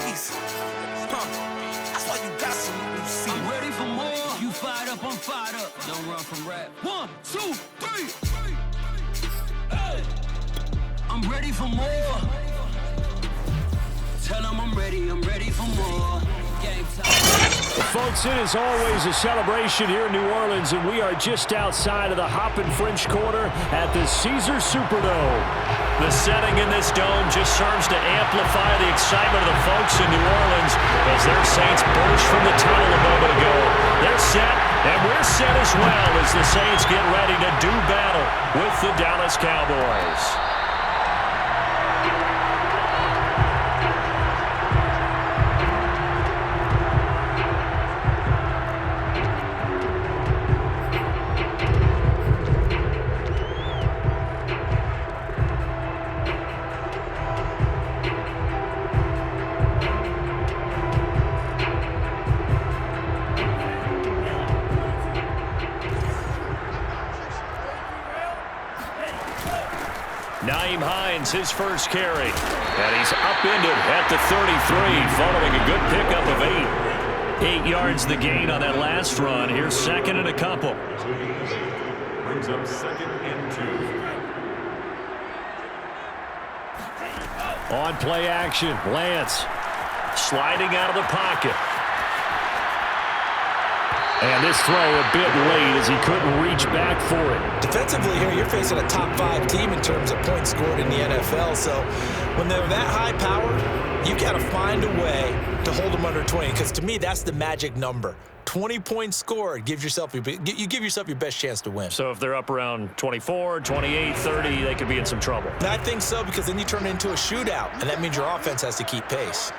Peace. That's why you got some new seat. I'm ready for more. You fired up, I'm fired up. Don't run from rap. 1, 2, 3. Hey. I'm ready for more. Tell them I'm ready for more. Game time. Folks, it is always a celebration here in New Orleans, and we are just outside of the Hoppin' French Quarter at the Caesars Superdome. The setting in this dome just serves to amplify the excitement of the folks in New Orleans as their Saints burst from the tunnel a moment ago. They're set, and we're set as well as the Saints get ready to do battle with the Dallas Cowboys. Nyheim Hines, his first carry. And he's upended at the 33 following a good pickup of 8. 8 yards the gain on that last run. Here's second and a couple. Brings up second and 2. On play action, Lance sliding out of the pocket. And this throw a bit late as he couldn't reach back for it. Defensively here, you're facing a top 5 team in terms of points scored in the NFL. So when they're that high powered, you got to find a way to hold them under 20. Because to me, that's the magic number. 20 points scored gives yourself you give yourself your best chance to win. So if they're up around 24, 28, 30, they could be in some trouble. And I think so, because then you turn it into a shootout, and that means your offense has to keep pace.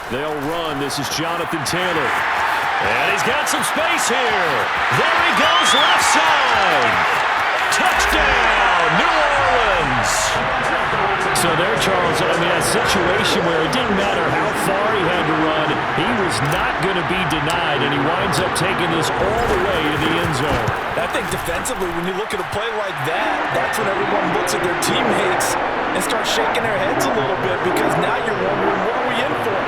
They'll run. This is Jonathan Taylor. And he's got some space here. There he goes, left side. Touchdown, New Orleans. So there, Charles, I mean, a situation where it didn't matter how far he had to run, he was not going to be denied, and he winds up taking this all the way to the end zone. I think defensively, when you look at a play like that, that's when everyone looks at their teammates and starts shaking their heads a little bit, because now you're wondering, what are we in for?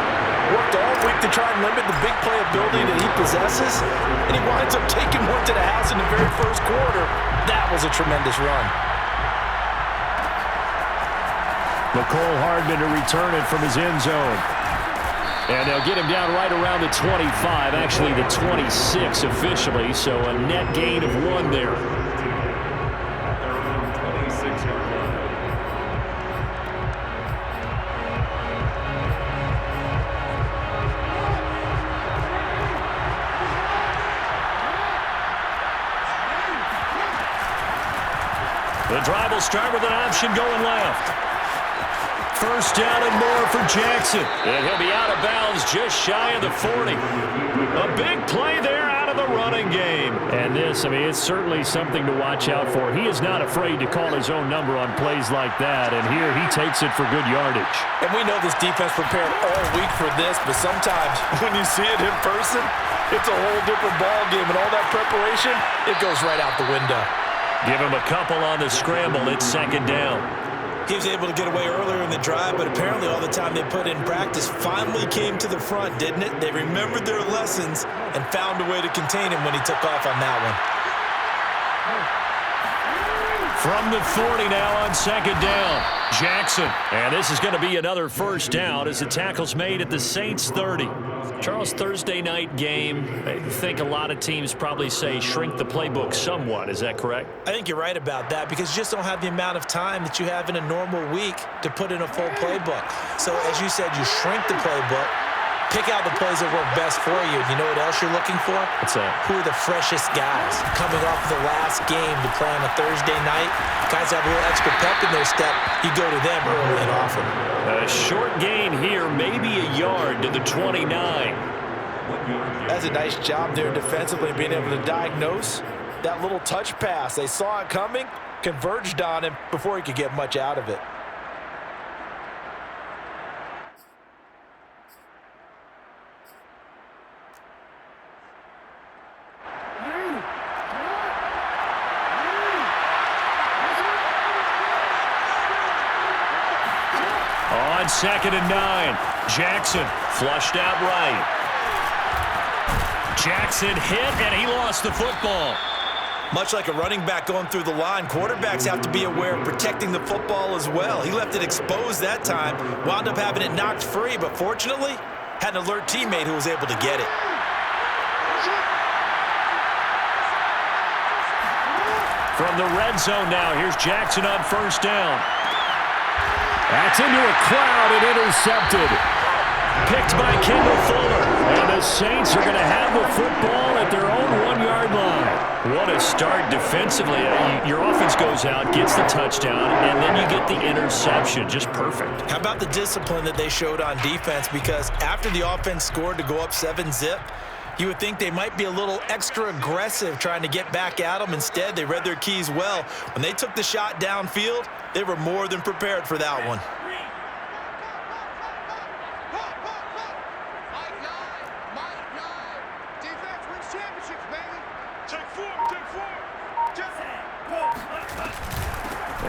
Worked all week to try and limit the big play ability that he possesses, and he winds up taking one to the house in the very first quarter. That was a tremendous run. Mecole Hardman to return it from his end zone. And they'll get him down right around the 25, actually the 26 officially, so a net gain of 1 there. The drive will start with an option going left. First down and more for Jackson. And he'll be out of bounds just shy of the 40. A big play there out of the running game. And this, I mean, it's certainly something to watch out for. He is not afraid to call his own number on plays like that. And here he takes it for good yardage. And we know this defense prepared all week for this, but sometimes when you see it in person, it's a whole different ball game. And all that preparation, it goes right out the window. Give him a couple on the scramble. It's second down. He was able to get away earlier in the drive, but apparently all the time they put in practice finally came to the front, didn't it? They remembered their lessons and found a way to contain him when he took off on that one. From the 40 now on second down, Jackson. And this is going to be another first down as the tackle's made at the Saints 30. Charles, Thursday night game, I think a lot of teams probably say shrink the playbook somewhat. Is that correct? I think you're right about that, because you just don't have the amount of time that you have in a normal week to put in a full playbook. So as you said, you shrink the playbook, pick out the plays that work best for you. You know what else you're looking for? What's that? Who are the freshest guys coming off the last game to play on a Thursday night? Guys have a little extra pep in their step. You go to them early and often. A short gain here, maybe a yard to the 29. That's a nice job there defensively, being able to diagnose that little touch pass. They saw it coming, converged on him before he could get much out of it. on 2nd and 9. Jackson flushed out right. Jackson hit, and he lost the football. Much like a running back going through the line, quarterbacks have to be aware of protecting the football as well. He left it exposed that time, wound up having it knocked free, but fortunately, had an alert teammate who was able to get it. From the red zone now, here's Jackson on 1st down. That's into a crowd and intercepted. Picked by Kendall Fuller. And the Saints are going to have the football at their own 1-yard line. What a start defensively. Your offense goes out, gets the touchdown, and then you get the interception. Just perfect. How about the discipline that they showed on defense? Because after the offense scored to go up 7-zip, you would think they might be a little extra aggressive trying to get back at them. Instead, they read their keys well. When they took the shot downfield, they were more than prepared for that one.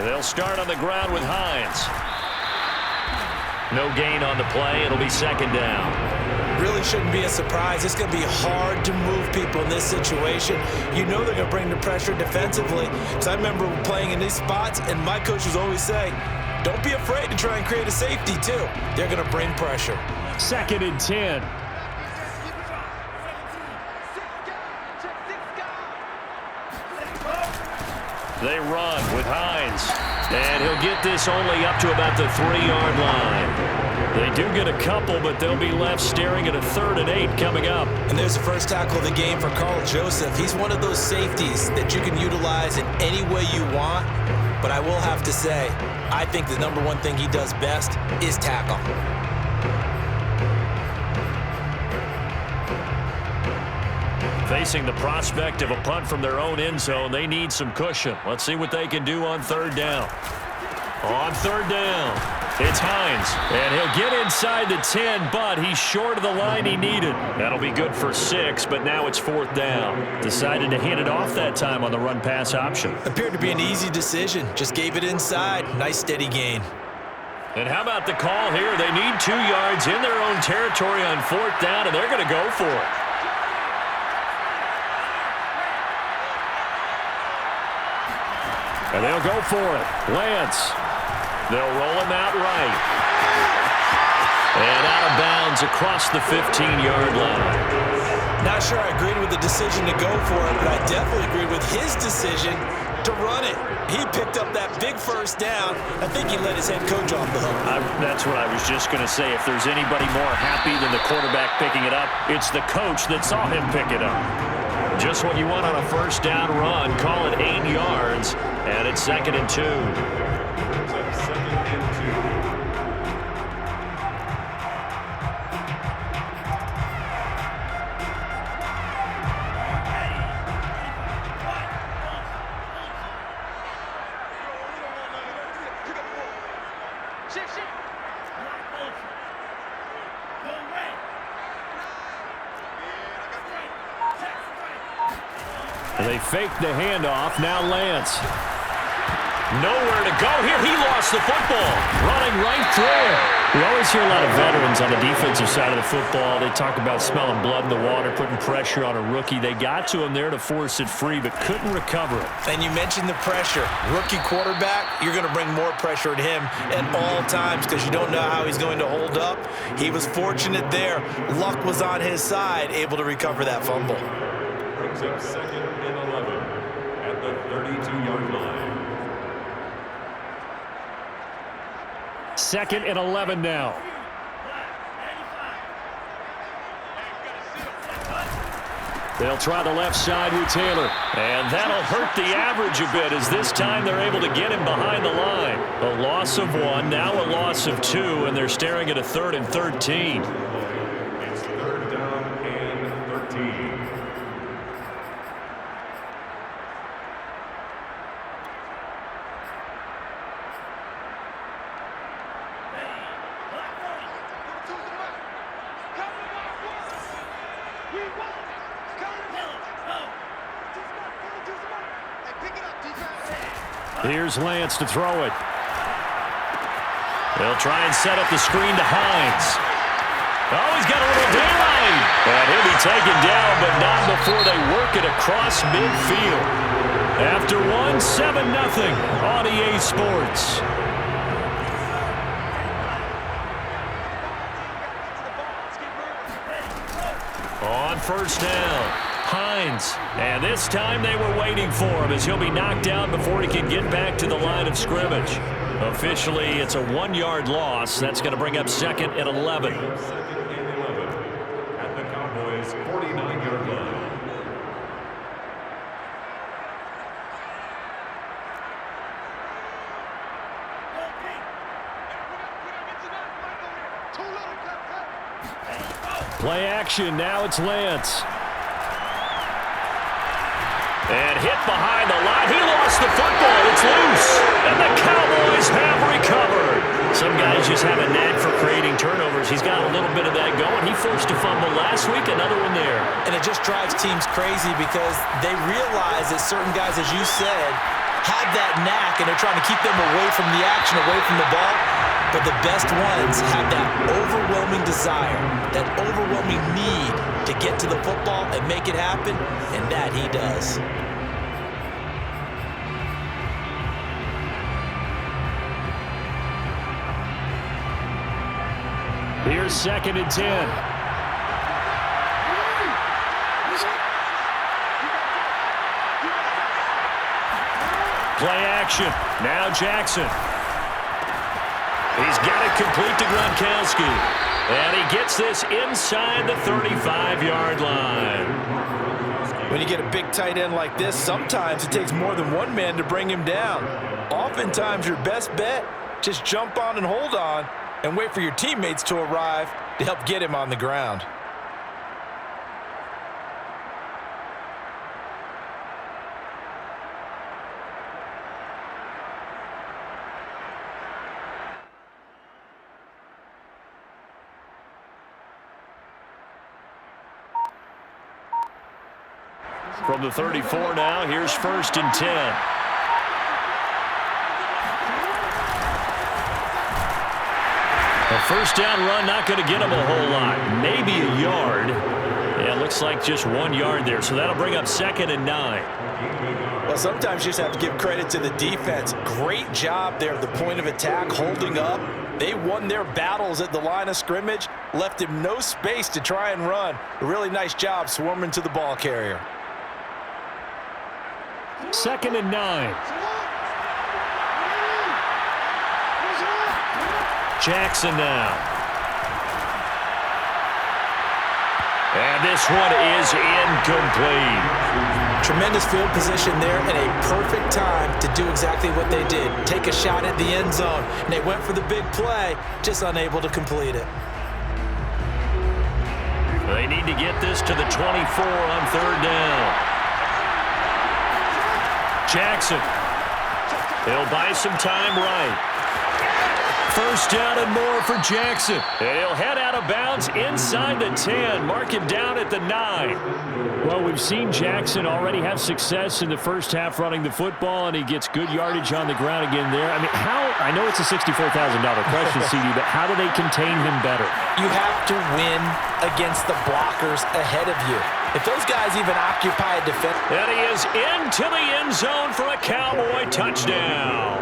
They'll start on the ground with Hines. No gain on the play. It'll be 2nd down. Really shouldn't be a surprise. It's going to be hard to move people in this situation. You know they're going to bring the pressure defensively. Because I remember playing in these spots, and my coaches always say, don't be afraid to try and create a safety, too. They're going to bring pressure. 2nd and 10. They run with Hines. And he'll get this only up to about the 3-yard line. They do get a couple, but they'll be left staring at a 3rd and 8 coming up. And there's the first tackle of the game for Carl Joseph. He's one of those safeties that you can utilize in any way you want. But I will have to say, I think the number one thing he does best is tackle. Facing the prospect of a punt from their own end zone, they need some cushion. Let's see what they can do on 3rd down. On 3rd down, it's Hines. And he'll get inside the 10, but he's short of the line he needed. That'll be good for 6, but now it's 4th down. Decided to hand it off that time on the run-pass option. Appeared to be an easy decision. Just gave it inside. Nice steady gain. And how about the call here? They need 2 yards in their own territory on 4th down, and they're going to go for it. And they'll go for it. Lance. They'll roll him out right. And out of bounds across the 15-yard line. Not sure I agreed with the decision to go for it, but I definitely agreed with his decision to run it. He picked up that big 1st down. I think he let his head coach off the hook. That's what I was just going to say. If there's anybody more happy than the quarterback picking it up, it's the coach that saw him pick it up. Just what you want on a 1st down run. Call it 8 yards, and it's 2nd and 2. 2nd and 2. They fake the handoff. Now Lance. Nowhere to go here. He lost the football. Running right through it. We always hear a lot of veterans on the defensive side of the football. They talk about smelling blood in the water, putting pressure on a rookie. They got to him there to force it free, but couldn't recover it. And you mentioned the pressure. Rookie quarterback, you're going to bring more pressure at him at all times because you don't know how he's going to hold up. He was fortunate there. Luck was on his side, able to recover that fumble. Brings up 2nd and 11 at the 32-yard line. 2nd and 11 now. They'll try the left side with Taylor. And that'll hurt the average a bit as this time they're able to get him behind the line. A loss of 1, now a loss of 2, and they're staring at a 3rd and 13. It's 3rd down and 13. Here's Lance to throw it. They'll try and set up the screen to Hines. Oh, he's got a little daylight. And he'll be taken down, but not before they work it across midfield. After 7-0 on EA Sports. On first down, Hines. And this time they were waiting for him as he'll be knocked down before he can get back to the line of scrimmage. Officially, it's a 1-yard loss. That's going to bring up 2nd and 11. 2nd and 11 at the Cowboys' 49-yard line. Play action. Now it's Lance. And hit behind the line. He lost the football. It's loose. And the Cowboys have recovered. Some guys just have a knack for creating turnovers. He's got a little bit of that going. He forced a fumble last week. Another one there. And it just drives teams crazy because they realize that certain guys, as you said, have that knack, and they're trying to keep them away from the action, away from the ball. But the best ones have that overwhelming desire, that overwhelming need to get to the football and make it happen, and that he does. Here's 2nd and 10. Play action. Now Jackson. He's got it complete to Gronkowski. And he gets this inside the 35-yard line. When you get a big tight end like this, sometimes it takes more than one man to bring him down. Oftentimes, your best bet, just jump on and hold on and wait for your teammates to arrive to help get him on the ground. From the 34 now, here's 1st and 10. A first down run, not going to get him a whole lot. Maybe a yard. Yeah, it looks like just 1 yard there. So that'll bring up 2nd and 9. Well, sometimes you just have to give credit to the defense. Great job there at the point of attack, holding up. They won their battles at the line of scrimmage, left him no space to try and run. A really nice job swarming to the ball carrier. 2nd and 9. Jackson now. And this one is incomplete. Tremendous field position there and a perfect time to do exactly what they did. Take a shot at the end zone. And they went for the big play, just unable to complete it. They need to get this to the 24 on 3rd down. Jackson. He'll buy some time right. First down and more for Jackson. And he'll head out of bounds inside the 10. Mark him down at the 9. Well, we've seen Jackson already have success in the first half running the football, and he gets good yardage on the ground again there. I mean, I know it's a $64,000 question, CD, but how do they contain him better? You have to win against the blockers ahead of you. If those guys even occupy a defense. And he is into the end zone for a Cowboy touchdown.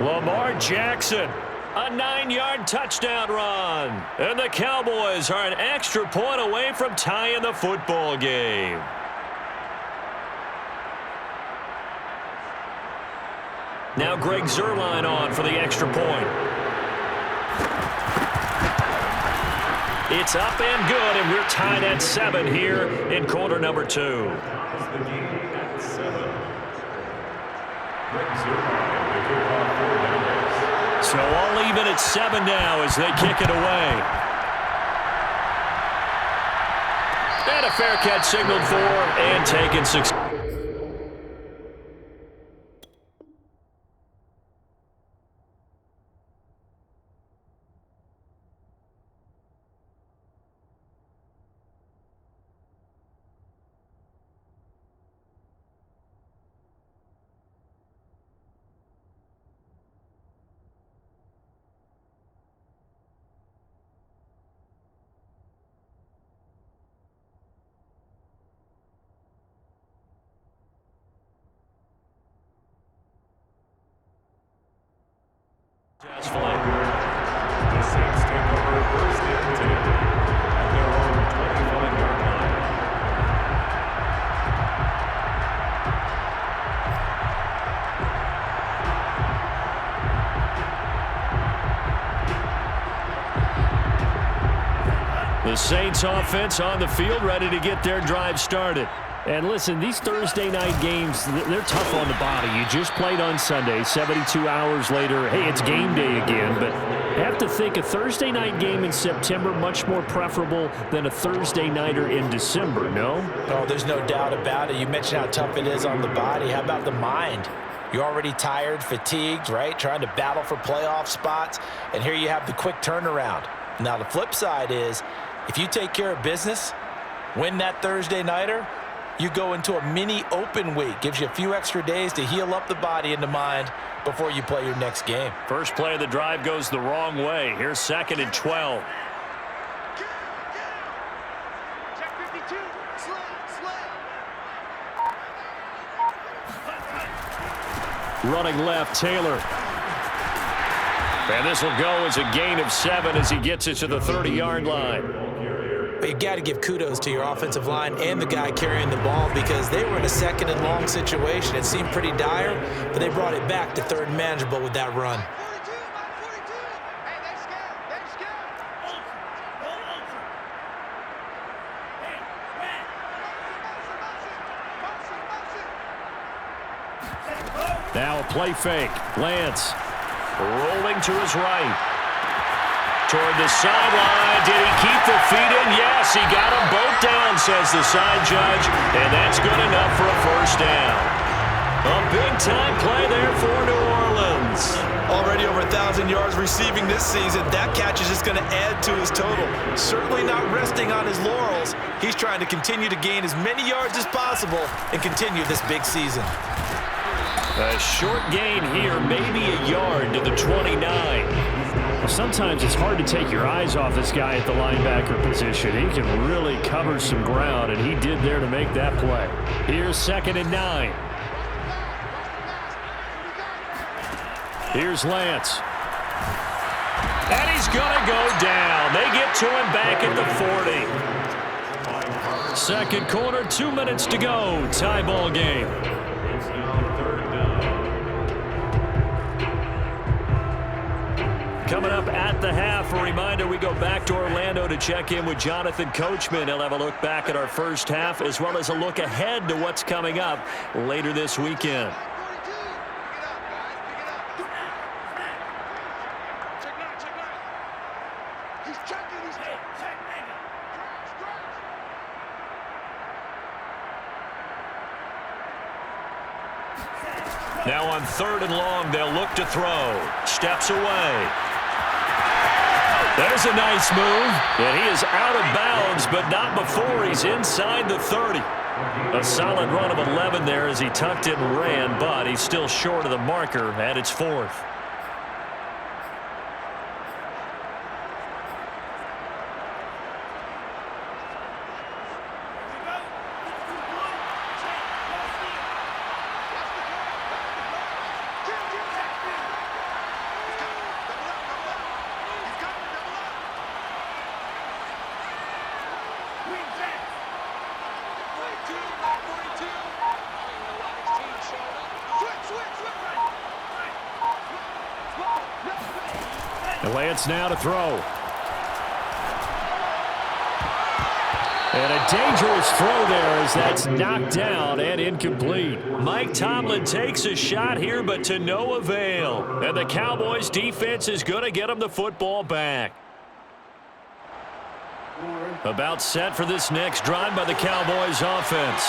Lamar Jackson, a 9-yard touchdown run. And the Cowboys are an extra point away from tying the football game. Now Greg Zuerlein on for the extra point. It's up and good, and we're tied at 7 here in quarter number 2. The game at 7. Greg Zuerlein, the kickoff for Dallas. So all even at 7 now as they kick it away. And a fair catch signaled for and taken 6. The Saints offense on the field, ready to get their drive started. And listen, these Thursday night games, they're tough on the body. You just played on Sunday, 72 hours later, hey, it's game day again. But I have to think a Thursday night game in September much more preferable than a Thursday nighter in December, no? Oh, there's no doubt about it. You mentioned how tough it is on the body. How about the mind? You're already tired, fatigued, right? Trying to battle for playoff spots. And here you have the quick turnaround. Now, the flip side is, if you take care of business, win that Thursday nighter, you go into a mini open week. Gives you a few extra days to heal up the body and the mind before you play your next game. First play of the drive goes the wrong way. Here's 2nd and 12. Check 52. Running left, Taylor. And this will go as a gain of 7 as he gets it to the 30-yard line. But you got to give kudos to your offensive line and the guy carrying the ball because they were in a 2nd and long situation. It seemed pretty dire, but they brought it back to 3rd and manageable with that run. 42, Mike 42. Hey, they scared. They scared. Now a play fake. Lance rolling to his right. Toward the sideline. Did he keep the feet in? Yes, he got them both down, says the side judge. And that's good enough for a first down. A big-time play there for New Orleans. Already over 1,000 yards receiving this season. That catch is just going to add to his total. Certainly not resting on his laurels. He's trying to continue to gain as many yards as possible and continue this big season. A short gain here, maybe a yard to the 29. Well, sometimes it's hard to take your eyes off this guy at the linebacker position. He can really cover some ground, and he did there to make that play. Here's 2nd and 9. Here's Lance. And he's going to go down. They get to him back at the 40. Second quarter, 2 minutes to go. Tie ball game. It's now 3rd down. Coming up at the half, a reminder, we go back to Orlando to check in with Jonathan Coachman. He'll have a look back at our first half as well as a look ahead to what's coming up later this weekend. 42. Pick it up, guys. Pick it up. Check 9. Check 9. He's checking. He's checking. Check 9. Crash. Now on 3rd and long, they'll look to throw. Steps away. There's a nice move, and he is out of bounds, but not before he's inside the 30. A solid run of 11 there as he tucked it and ran, but he's still short of the marker at its 4th. And Lance now to throw. And a dangerous throw there as that's knocked down and incomplete. Mike Tomlin takes a shot here, but to no avail. And the Cowboys defense is going to get him the football back. About set for this next drive by the Cowboys offense.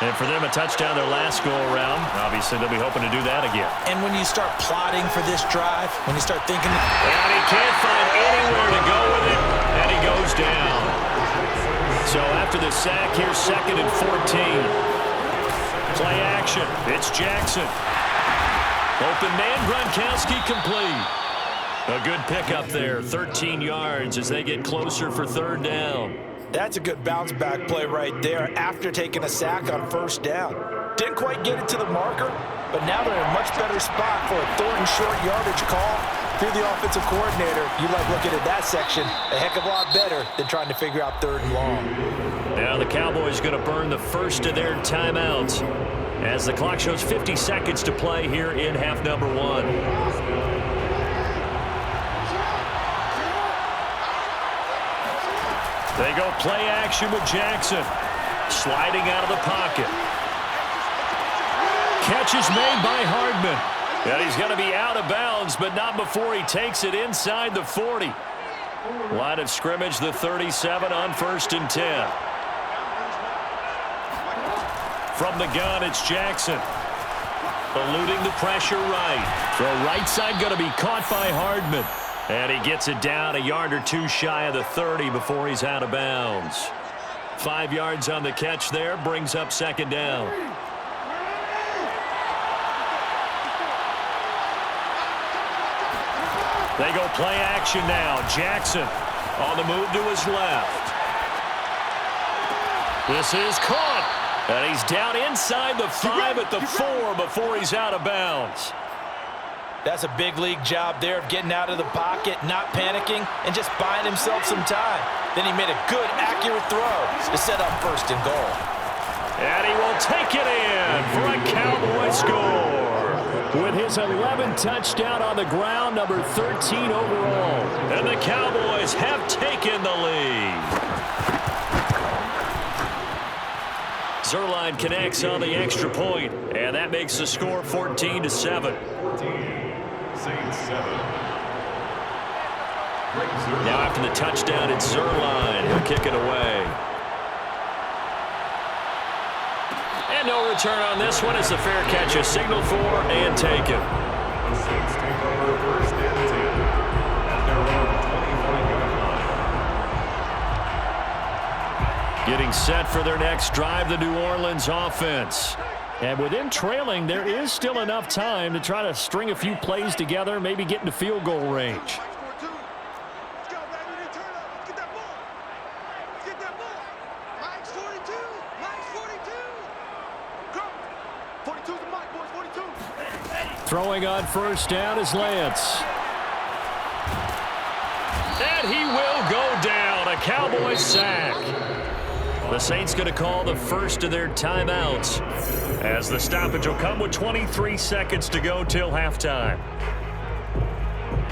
And for them, a touchdown their last go-around. Obviously, they'll be hoping to do that again. And when you start plotting for this drive, when you start thinking... And he can't find anywhere to go with it, and he goes down. So after the sack, here's 2nd and 14. Play action. It's Jackson. Open man, Gronkowski complete. A good pickup there, 13 yards as they get closer for 3rd down. That's a good bounce-back play right there after taking a sack on 1st down. Didn't quite get it to the marker, but now they're in a much better spot for a 3rd and short yardage call. If you're the offensive coordinator, you like looking at that section a heck of a lot better than trying to figure out 3rd and long. Now the Cowboys going to burn the first of their timeouts as the clock shows 50 seconds to play here in half number 1. They go play action with Jackson. Sliding out of the pocket. Catch is made by Hardman. And he's going to be out of bounds, but not before he takes it inside the 40. Line of scrimmage, the 37 on 1st and 10. From the gun, it's Jackson. Eluding the pressure right. Throw right side going to be caught by Hardman. And he gets it down a yard or two shy of the 30 before he's out of bounds. 5 yards on the catch there, brings up 2nd down. They go play action now. Jackson on the move to his left. This is caught. And he's down inside the 5 at the 4 before he's out of bounds. That's a big league job there of getting out of the pocket, not panicking, and just buying himself some time. Then he made a good, accurate throw to set up 1st and goal. And he will take it in for a Cowboy score. With his 11th touchdown on the ground, number 13 overall. And the Cowboys have taken the lead. Zuerlein connects on the extra point, and that makes the score 14-7. 14, Saints 7. Now after the touchdown, it's Zuerlein. He'll kick it away. And no return on this one. It's a fair catch, a signal for and taken. The Saints take over 1st and 10 at their own 25-yard line. Getting set for their next drive, the New Orleans offense. And with them trailing, there is still enough time to try to string a few plays together, maybe get into field goal range. Throwing on 1st down is Lance. And he will go down. A Cowboys sack. The Saints going to call the first of their timeouts as the stoppage will come with 23 seconds to go till halftime.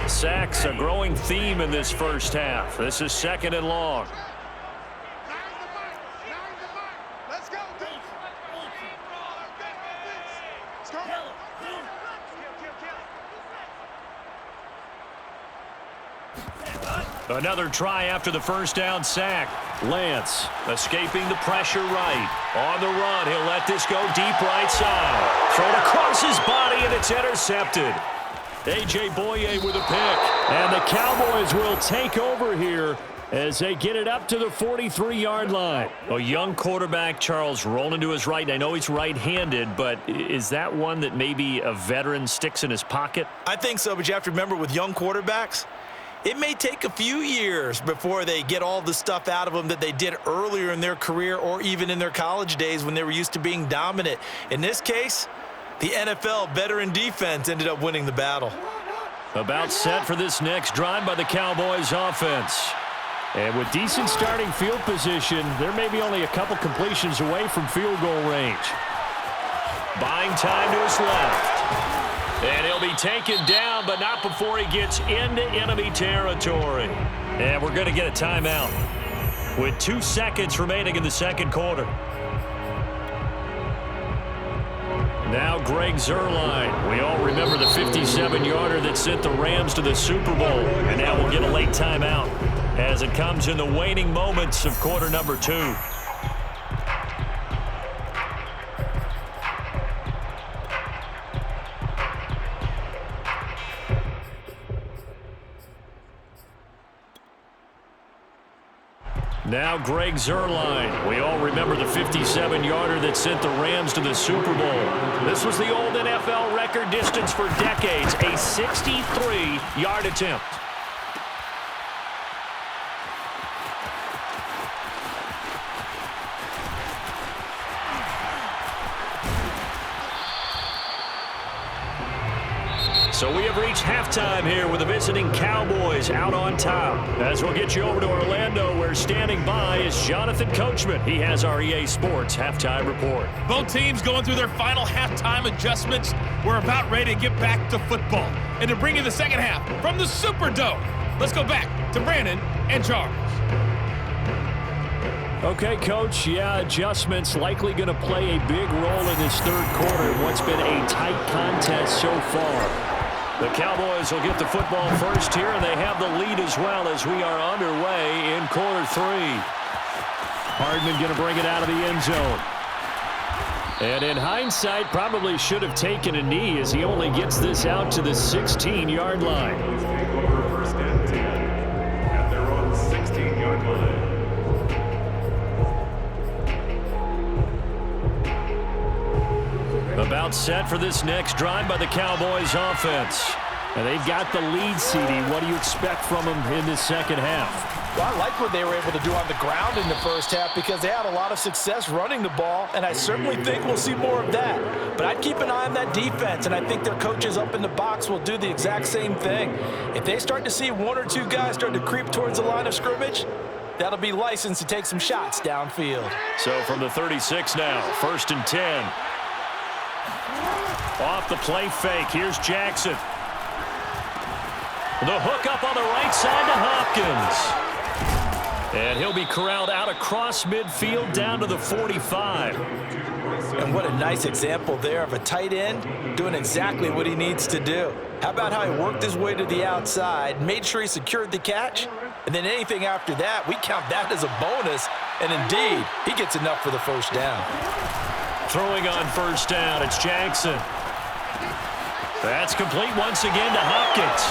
Sacks a growing theme in this first half. This is 2nd and long. Another try after the 1st down sack. Lance escaping the pressure right. On the run, he'll let this go deep right side. Thrown across his body, and it's intercepted. A.J. Boye with a pick. And the Cowboys will take over here as they get it up to the 43-yard line. A young quarterback, Charles, rolling to his right. I know he's right-handed, but is that one that maybe a veteran sticks in his pocket? I think so, but you have to remember with young quarterbacks, it may take a few years before they get all the stuff out of them that they did earlier in their career or even in their college days when they were used to being dominant. In this case, the NFL veteran defense ended up winning the battle. About set for this next drive by the Cowboys offense. And with decent starting field position, there may be only a couple completions away from field goal range. Buying time to his left. And he'll be taken down, but not before he gets into enemy territory. And we're going to get a timeout with 2 seconds remaining in the 2nd quarter. Now Greg Zuerlein. We all remember the 57-yarder that sent the Rams to the Super Bowl. And now we'll get a late timeout as it comes in the waning moments of quarter number 2. Now Greg Zuerlein. We all remember the 57-yarder that sent the Rams to the Super Bowl. This was the old NFL record distance for decades, a 63-yard attempt. So we have reached halftime here with the visiting Cowboys out on top. As we'll get you over to Orlando, where standing by is Jonathan Coachman. He has our EA Sports halftime report. Both teams going through their final halftime adjustments. We're about ready to get back to football. And to bring you the second half from the Superdome, let's go back to Brandon and Charles. Okay, Coach, yeah, adjustments likely going to play a big role in this third quarter in what's been a tight contest so far. The Cowboys will get the football first here, and they have the lead as well as we are underway in quarter three. Hardman going to bring it out of the end zone. And in hindsight, probably should have taken a knee as he only gets this out to the 16-yard line. First and 10 at their own 16-yard line. About set for this next drive by the Cowboys offense. And they've got the lead, CD. What do you expect from them in this second half? Well, I like what they were able to do on the ground in the first half because they had a lot of success running the ball, and I certainly think we'll see more of that. But I'd keep an eye on that defense, and I think their coaches up in the box will do the exact same thing. If they start to see one or two guys start to creep towards the line of scrimmage, that'll be licensed to take some shots downfield. So from the 36 now, 1st and 10. Off the play fake, here's Jackson. The hook up on the right side to Hopkins. And he'll be corralled out across midfield down to the 45. And what a nice example there of a tight end doing exactly what he needs to do. How about how he worked his way to the outside, made sure he secured the catch, and then anything after that, we count that as a bonus. And indeed, he gets enough for the first down. Throwing on first down, it's Jackson. That's complete once again to Hopkins.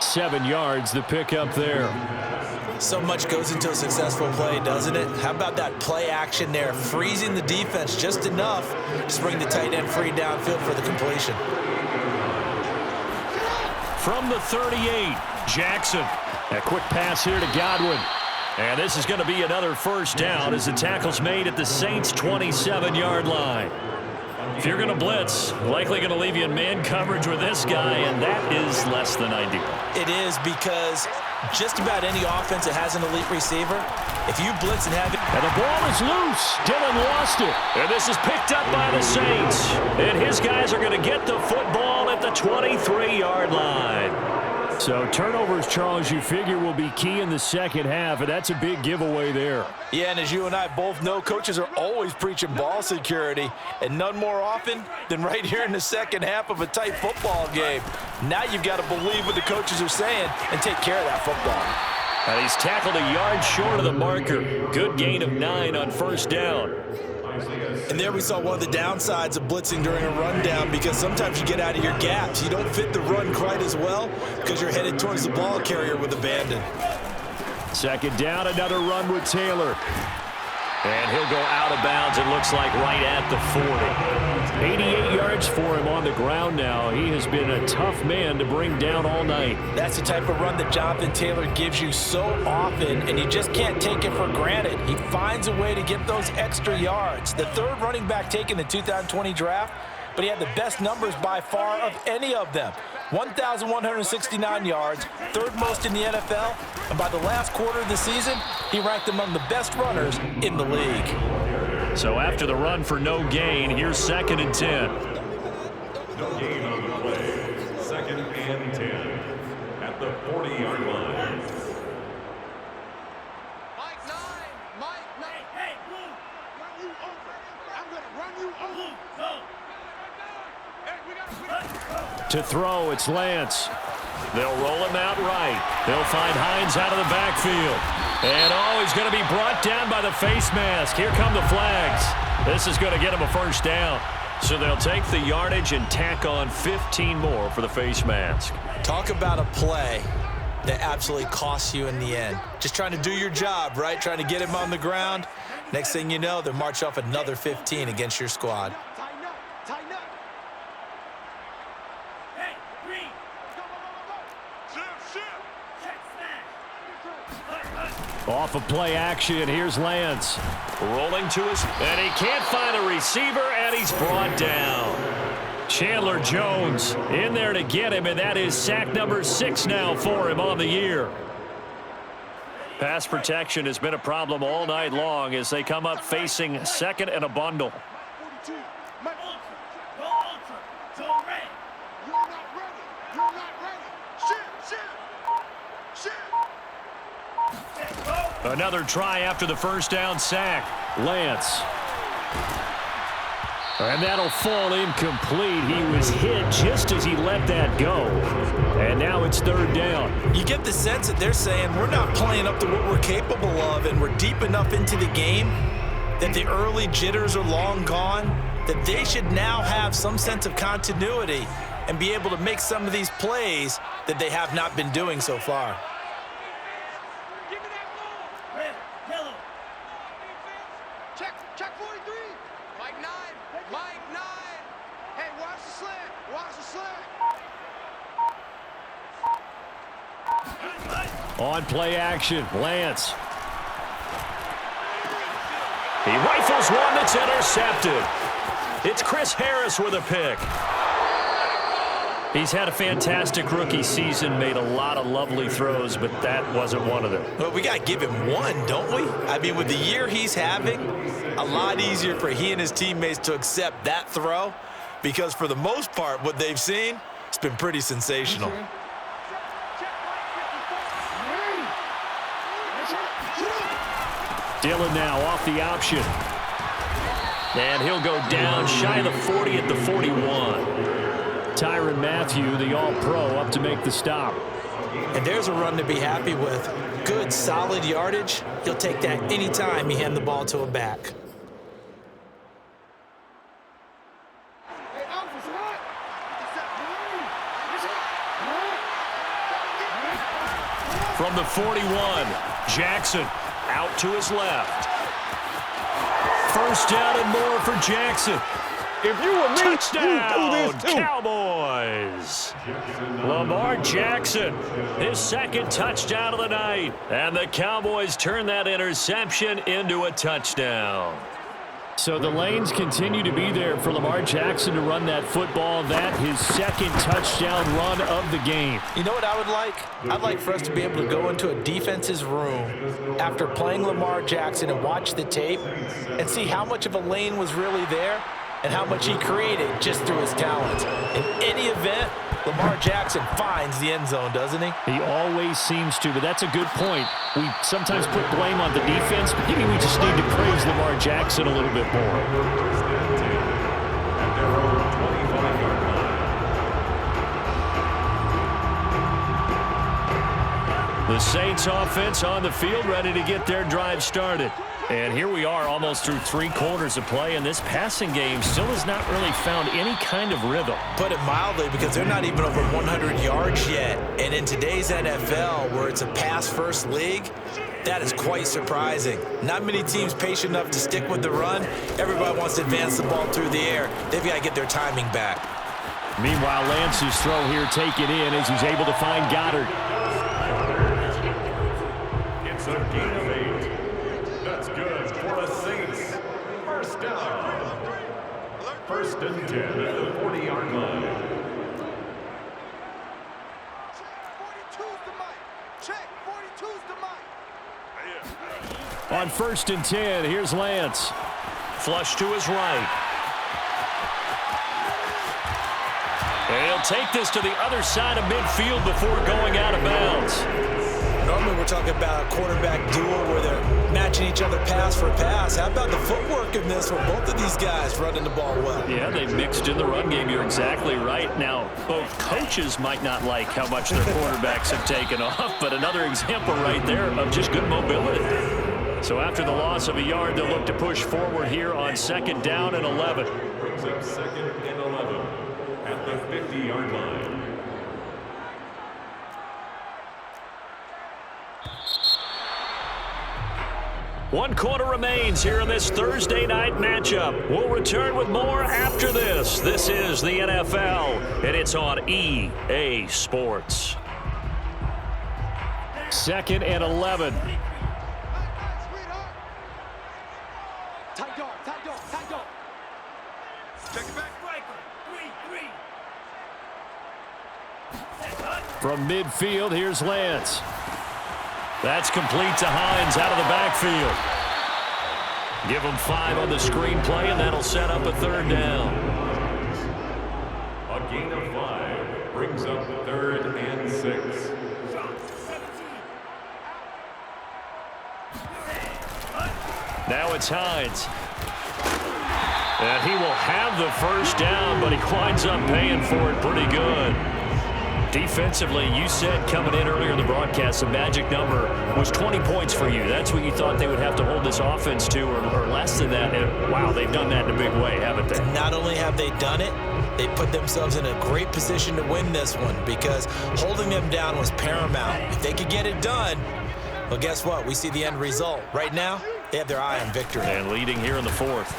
7 yards, the pickup there. So much goes into a successful play, doesn't it? How about that play action there, freezing the defense just enough to bring the tight end free downfield for the completion. From the 38, Jackson. A quick pass here to Godwin. And this is going to be another first down as the tackle's made at the Saints' 27-yard line. If you're going to blitz, likely going to leave you in man coverage with this guy, and that is less than ideal. It is because just about any offense that has an elite receiver, if you blitz and have it... And the ball is loose. Dillon lost it. And this is picked up by the Saints. And his guys are going to get the football at the 23-yard line. So turnovers, Charles, you figure will be key in the second half, and that's a big giveaway there. Yeah, and as you and I both know, coaches are always preaching ball security, and none more often than right here in the second half of a tight football game. Now you've got to believe what the coaches are saying and take care of that football. And he's tackled a yard short of the marker. Good gain of 9 on first down. And there we saw one of the downsides of blitzing during a rundown because sometimes you get out of your gaps. You don't fit the run quite as well because you're headed towards the ball carrier with abandon. Second down, another run with Taylor. And he'll go out of bounds, it looks like, right at the 40. 88 yards for him on the ground now. He has been a tough man to bring down all night. That's the type of run that Jonathan Taylor gives you so often, and you just can't take it for granted. He finds a way to get those extra yards. The third running back taken in the 2020 draft, but he had the best numbers by far of any of them. 1,169 yards, third most in the NFL, and by the last quarter of the season, he ranked among the best runners in the league. So after the run for no gain, here's 2nd and 10. No gain on the play. 2nd and 10 at the 40-yard line. Mike 9, Mike 9. Hey, run you over. I'm going to run you over. Hey, we got To throw, it's Lance. They'll roll him out right. They'll find Hines out of the backfield. And he's going to be brought down by the face mask. Here come the flags. This is going to get him a first down. So they'll take the yardage and tack on 15 more for the face mask. Talk about a play that absolutely costs you in the end. Just trying to do your job, right? Trying to get him on the ground. Next thing you know, they'll march off another 15 against your squad. Tighten up, tighten up. Hey, Green. Go, go, go, go, go. Shift, shift. Check smash. Off of play action, here's Lance. Rolling to his, and he can't find a receiver, and he's brought down. Chandler Jones in there to get him, and that is sack number 6 now for him on the year. Pass protection has been a problem all night long as they come up facing second and a bundle. 42. Mike. Go ultra. Go red. You're not ready. You're not ready. Shift, shift. Shift. Another try after the first down sack. Lance. And that'll fall incomplete. He was hit just as he let that go. And now it's third down. You get the sense that they're saying we're not playing up to what we're capable of, and we're deep enough into the game that the early jitters are long gone, that they should now have some sense of continuity and be able to make some of these plays that they have not been doing so far. Check 43. Mike 9. Mike 9. Hey, watch the slant. Watch the slant. On play action, Lance. He rifles one that's intercepted. It's Chris Harris with a pick. He's had a fantastic rookie season, made a lot of lovely throws, but that wasn't one of them. Well, we got to give him one, don't we? I mean, with the year he's having, a lot easier for he and his teammates to accept that throw, because for the most part, what they've seen, it's been pretty sensational. Dillon now off the option. And he'll go down shy of the 40 at the 41. Tyrann Mathieu, the All-Pro, up to make the stop. And there's a run to be happy with. Good, solid yardage. He'll take that anytime you hand the ball to him back. From the 41, Jackson out to his left. First down and more for Jackson. If you were me, Touchdown, you do this too. Cowboys. Lamar Jackson, his second touchdown of the night. And the Cowboys turn that interception into a touchdown. So the lanes continue to be there for Lamar Jackson to run that football. That his second touchdown run of the game. You know what I would like? I'd like for us to be able to go into a defense's room after playing Lamar Jackson and watch the tape and see how much of a lane was really there and how much he created just through his talents. In any event, Lamar Jackson finds the end zone, doesn't he? He always seems to, but that's a good point. We sometimes put blame on the defense, but maybe we just need to praise Lamar Jackson a little bit more. The Saints offense on the field, ready to get their drive started. And here we are almost through 3 quarters of play, and this passing game still has not really found any kind of rhythm. Put it mildly, because they're not even over 100 yards yet. And in today's NFL, where it's a pass-first league, that is quite surprising. Not many teams patient enough to stick with the run. Everybody wants to advance the ball through the air. They've got to get their timing back. Meanwhile, Lance's throw here taken in as he's able to find Goddard. It's a gain of 8. That's good for the Saints. First down. First and 10 at the 40-yard line. Check 42's the mic. On first and 10, here's Lance. Flush to his right. And he'll take this to the other side of midfield before going out of bounds. Normally we're talking about a quarterback duel where they're matching each other pass for pass. How about the footwork in this where both of these guys running the ball well? Yeah, they mixed in the run game. You're exactly right. Now, both coaches might not like how much their quarterbacks have taken off, but another example right there of just good mobility. So after the loss of a yard, they'll look to push forward here on second down and 11. Brings up second and 11 at the 50-yard line. One quarter remains here in this Thursday night matchup. We'll return with more after this. This is the NFL, and it's on EA Sports. Second and 11. Tight dog, tight dog, tight dog. Check it back. From midfield, here's Lance. That's complete to Hines out of the backfield. Give him 5 on the screenplay, and that'll set up a third down. A gain of 5 brings up third and 6. it's Hines. And he will have the first down, but he winds up paying for it pretty good. Defensively, you said coming in earlier in the broadcast, the magic number was 20 points for you. That's what you thought they would have to hold this offense to, or less than that. And wow, they've done that in a big way, haven't they? Not only have they done it, they put themselves in a great position to win this one because holding them down was paramount. If they could get it done, well, guess what? We see the end result. Right now, they have their eye on victory. And leading here in the fourth.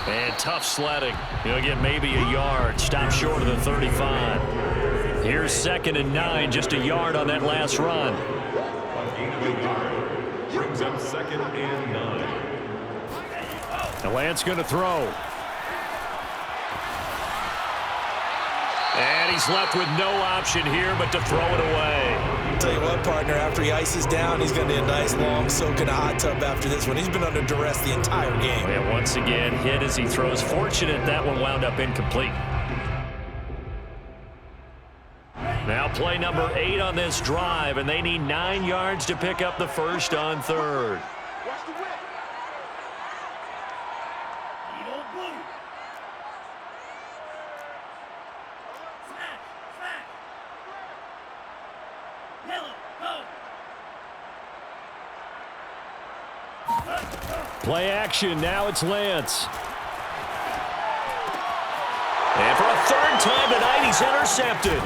And tough sledding. He'll get maybe a yard. Stop short of the 35. Here's 2nd and 9, just a yard on that last run. Brings up 2nd and 9. The Lance going to throw. And he's left with no option here but to throw it away. I'll tell you what, partner, after he ices down, he's going to need a nice long soak in a hot tub after this one. He's been under duress the entire game. And once again, hit as he throws. Fortunate that one wound up incomplete. Now play number 8 on this drive, and they need 9 yards to pick up the first on 3rd. Watch the whip. Play action. Now it's Lance. And for a 3rd time tonight, he's intercepted.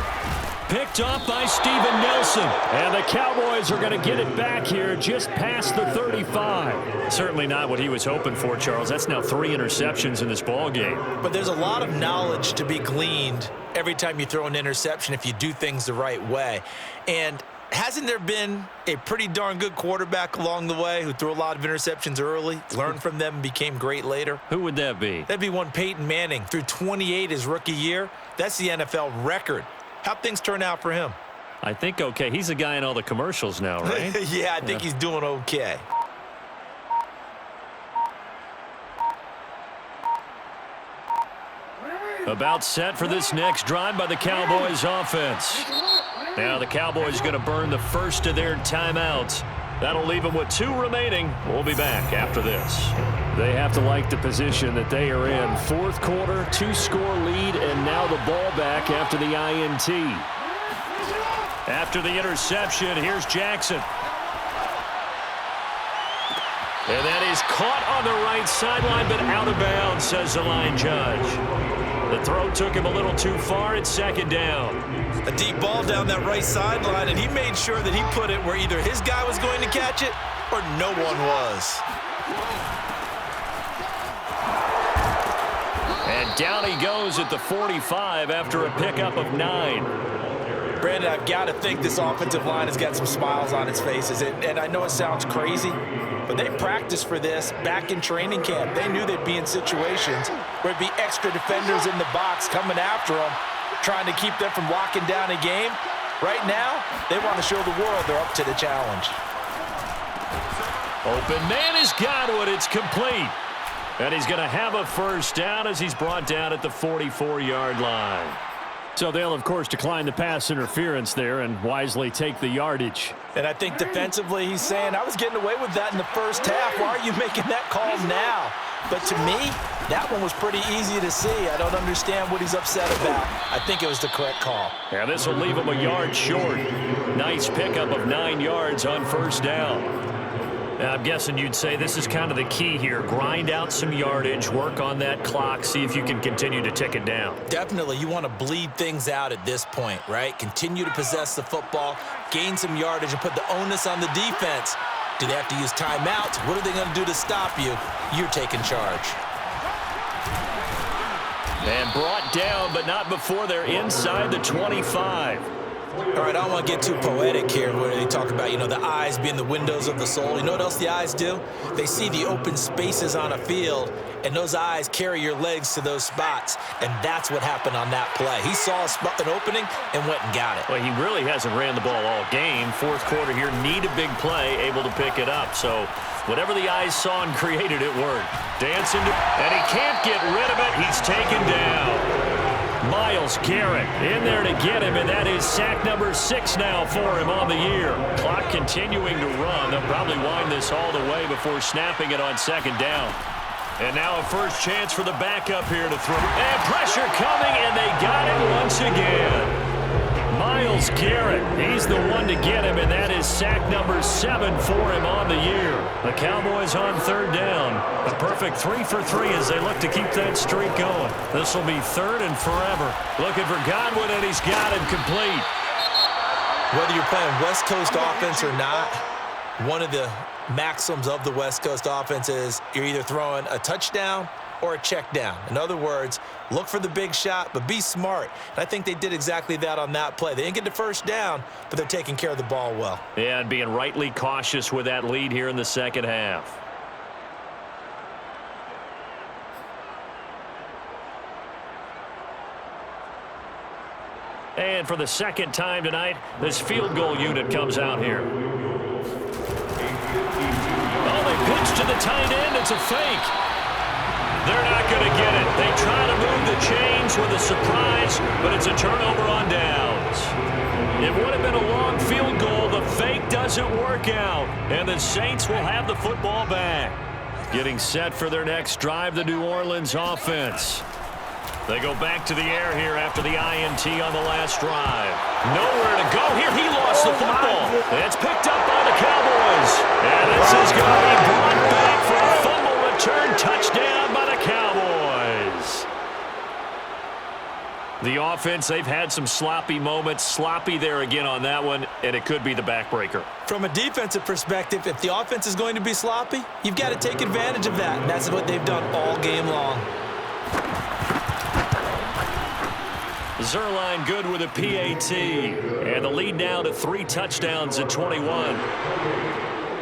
Picked off by Steven Nelson. And the Cowboys are going to get it back here just past the 35. Certainly not what he was hoping for, Charles. That's now 3 interceptions in this ball game. But there's a lot of knowledge to be gleaned every time you throw an interception if you do things the right way. And hasn't there been a pretty darn good quarterback along the way who threw a lot of interceptions early, learned from them, and became great later? Who would that be? That'd be one Peyton Manning. Threw 28 his rookie year. That's the NFL record. How'd things turn out for him? I think okay. He's the guy in all the commercials now, right? Yeah, I think he's doing okay. About set for this next drive by the Cowboys offense. Now the Cowboys going to burn the first of their timeouts. That'll leave them with 2 remaining. We'll be back after this. They have to like the position that they are in. 4th quarter, 2-score lead, and now the ball back after the INT. After the interception, here's Jackson. And that is caught on the right sideline, but out of bounds, says the line judge. The throw took him a little too far. It's 2nd down. A deep ball down that right sideline, and he made sure that he put it where either his guy was going to catch it or no one was. And down he goes at the 45 after a pickup of 9. Brandon, I've got to think this offensive line has got some smiles on its faces. And I know it sounds crazy, but they practiced for this back in training camp. They knew they'd be in situations where it'd be extra defenders in the box coming after them, trying to keep them from locking down a game. Right now, they want to show the world they're up to the challenge. Open man has got it. It's complete. And he's going to have a first down as he's brought down at the 44-yard line. So they'll, of course, decline the pass interference there and wisely take the yardage. And I think defensively he's saying, I was getting away with that in the first half. Why are you making that call now? But to me, that one was pretty easy to see. I don't understand what he's upset about. I think it was the correct call. Yeah, this will leave him a yard short. Nice pickup of 9 yards on first down. Now, I'm guessing you'd say this is kind of the key here. Grind out some yardage, work on that clock, see if you can continue to tick it down. Definitely. You want to bleed things out at this point, right? Continue to possess the football, gain some yardage, and put the onus on the defense. Do they have to use timeouts? What are they going to do to stop you? You're taking charge. And brought down, but not before they're inside the 25. All right, I don't want to get too poetic here where they talk about, the eyes being the windows of the soul. You know what else the eyes do? They see the open spaces on a field, and those eyes carry your legs to those spots, and that's what happened on that play. He saw an opening and went and got it. Well, he really hasn't ran the ball all game. 4th quarter here, need a big play, able to pick it up. So whatever the eyes saw and created, it worked. Dancing, and he can't get rid of it. He's taken down. Myles Garrett in there to get him, and that is sack number 6 now for him on the year. Clock continuing to run. They'll probably wind this all the way before snapping it on second down. And now a first chance for the backup here to throw. And pressure coming, and they got him once again. Myles Garrett, he's the one to get him, and that is sack number 7 for him on the year. The Cowboys on third down. A perfect 3 for 3 as they look to keep that streak going. This will be third and forever. Looking for Godwin, and he's got him complete. Whether you're playing West Coast offense or not, one of the maxims of the West Coast offense is you're either throwing a touchdown or a check down. In other words, look for the big shot, but be smart. And I think they did exactly that on that play. They didn't get the first down, but they're taking care of the ball well. Yeah, and being rightly cautious with that lead here in the second half. And for the second time tonight, this field goal unit comes out here. Oh, they pitch to the tight end. It's a fake. They're not going to get it. They try to move the chains with a surprise, but it's a turnover on downs. It would have been a long field goal. The fake doesn't work out, and the Saints will have the football back. Getting set for their next drive, the New Orleans offense. They go back to the air here after the INT on the last drive. Nowhere to go here. He lost the football. It's picked up by the Cowboys. And this is going to be brought back for a fumble return touchdown by the Cowboys. The offense, they've had some sloppy moments. Sloppy there again on that one, and it could be the backbreaker. From a defensive perspective, if the offense is going to be sloppy, you've got to take advantage of that. And that's what they've done all game long. Zuerlein good with a PAT. And the lead now to 3 touchdowns at 21.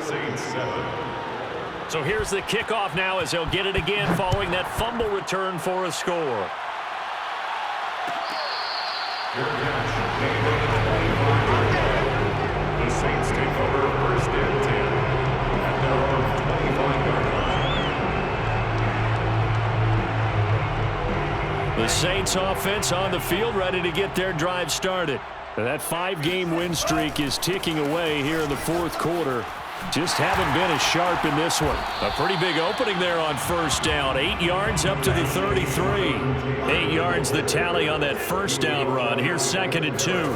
Saints 7. So here's the kickoff now as they'll get it again following that fumble return for a score. The Saints take over first and 10 at their own 25-yard line. The Saints offense on the field ready to get their drive started. That 5-game win streak is ticking away here in the fourth quarter. Just haven't been as sharp in this one. A pretty big opening there on first down. 8 yards up to the 33. 8 yards the tally on that first down run. Here's 2nd and 2.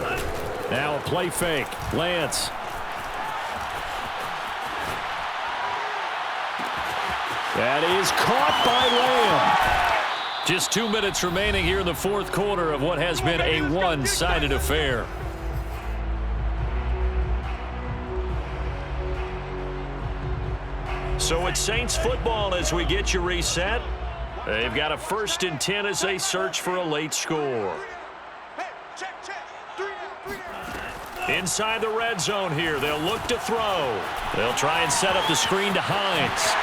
Now a play fake. Lance. That is caught by Lamb. Just 2 minutes remaining here in the fourth quarter of what has been a one-sided affair. So it's Saints football as we get you reset. They've got a 1st and 10 as they search for a late score. Inside the red zone here, they'll look to throw. They'll try and set up the screen to Hines.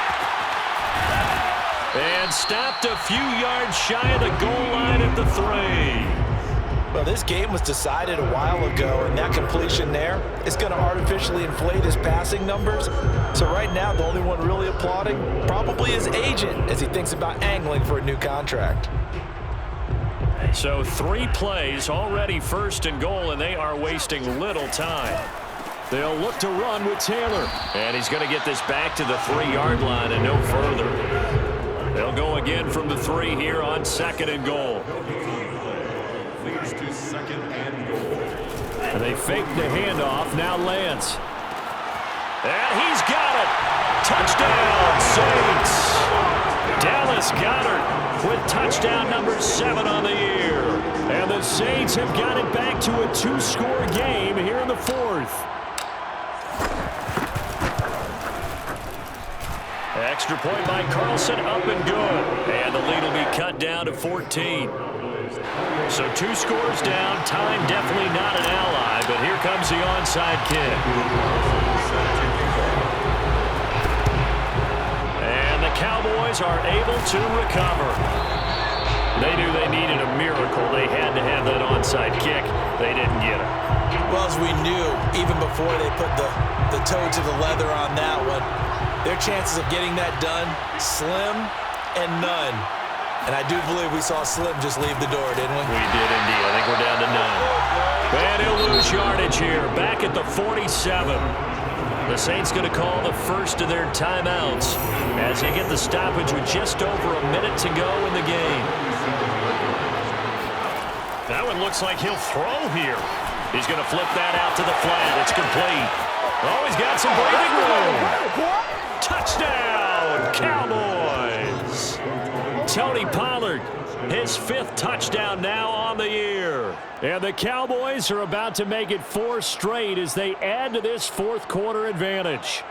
And stopped a few yards shy of the goal line at the 3. Well, this game was decided a while ago, and that completion there is going to artificially inflate his passing numbers. So right now, the only one really applauding probably his agent as he thinks about angling for a new contract. So 3 plays, already 1st and goal, and they are wasting little time. They'll look to run with Taylor. And he's going to get this back to the 3-yard line and no further. They'll go again from the 3 here on 2nd and goal. Leads to 2nd and goal. And they fake the handoff. Now Lance. And he's got it. Touchdown, Saints. Dallas Goedert with touchdown number 7 on the year. And the Saints have got it back to a 2-score game here in the 4th. Extra point by Carlson, up and good. And the lead will be cut down to 14. So 2 scores down. Time definitely not an ally, but here comes the onside kick. And the Cowboys are able to recover. They knew they needed a miracle. They had to have that onside kick. They didn't get it. Well, as we knew, even before they put the toe to the leather on that one, their chances of getting that done, slim and none. And I do believe we saw Slim just leave the door, didn't we? We did indeed. I think we're down to none. And he'll lose yardage here, back at the 47. The Saints going to call the first of their timeouts as they get the stoppage with just over a minute to go in the game. That one looks like he'll throw here. He's going to flip that out to the flat. It's complete. Oh, he's got some breathing room. Touchdown, Cowboys. Tony Pollard, his 5th touchdown now on the year. And the Cowboys are about to make it 4 straight as they add to this 4th quarter advantage.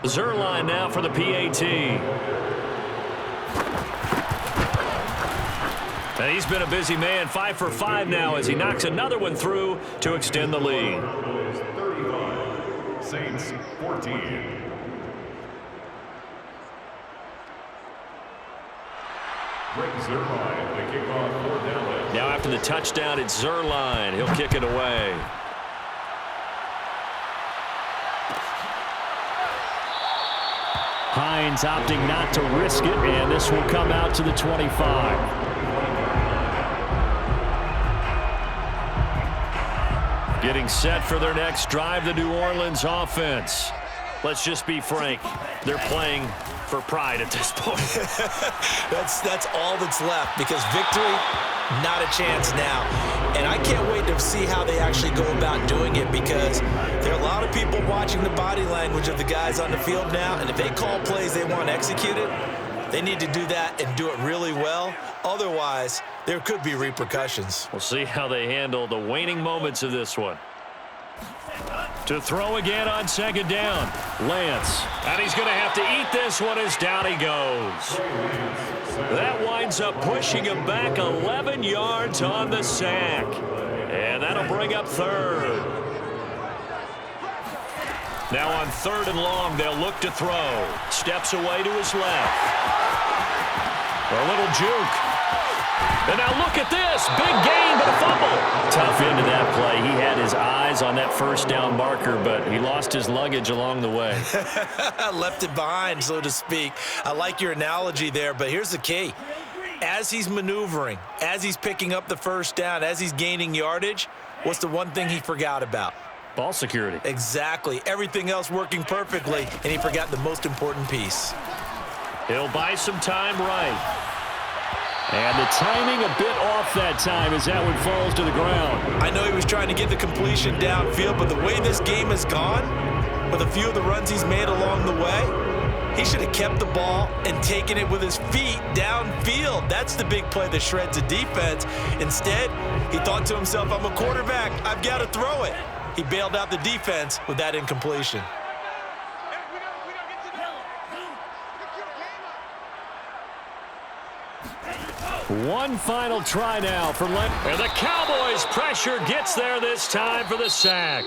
Zuerlein now for the PAT. And he's been a busy man, 5 for 5 now as he knocks another one through to extend the lead. 35, Saints 14. Brent Zuerlein, the kickoff for Dallas. Now after the touchdown, it's Zuerlein. He'll kick it away. Hines opting not to risk it, and this will come out to the 25. Getting set for their next drive, the New Orleans offense. Let's just be frank. They're playing for pride at this point. That's all that's left because victory, not a chance now. And I can't wait to see how they actually go about doing it because there are a lot of people watching the body language of the guys on the field now, and if they call plays they want executed, they need to do that and do it really well. Otherwise, there could be repercussions. We'll see how they handle the waning moments of this one. To throw again on 2nd down. Lance. And he's going to have to eat this one as down he goes. That winds up pushing him back 11 yards on the sack. And that'll bring up 3rd. Now on 3rd and long, they'll look to throw. Steps away to his left. A little juke. And now look at this. Big gain, but a fumble. Tough end of that play. He had his eyes on that 1st down marker, but he lost his luggage along the way. Left it behind, so to speak. I like your analogy there, but here's the key. As he's maneuvering, as he's picking up the 1st down, as he's gaining yardage, what's the one thing he forgot about? Ball security. Exactly. Everything else working perfectly, and he forgot the most important piece. He'll buy some time right. And the timing a bit off that time as that one falls to the ground. I know he was trying to get the completion downfield, but the way this game has gone, with a few of the runs he's made along the way, he should have kept the ball and taken it with his feet downfield. That's the big play that shreds the defense. Instead, he thought to himself, I'm a quarterback. I've got to throw it. He bailed out the defense with that incompletion. One final try now for Leonard. And the Cowboys pressure gets there this time for the sack.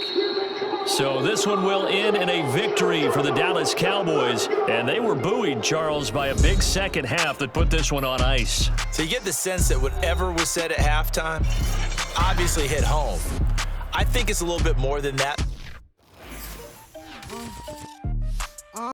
So this one will end in a victory for the Dallas Cowboys. And they were buoyed, Charles, by a big 2nd half that put this one on ice. So you get the sense that whatever was said at halftime obviously hit home. I think it's a little bit more than that.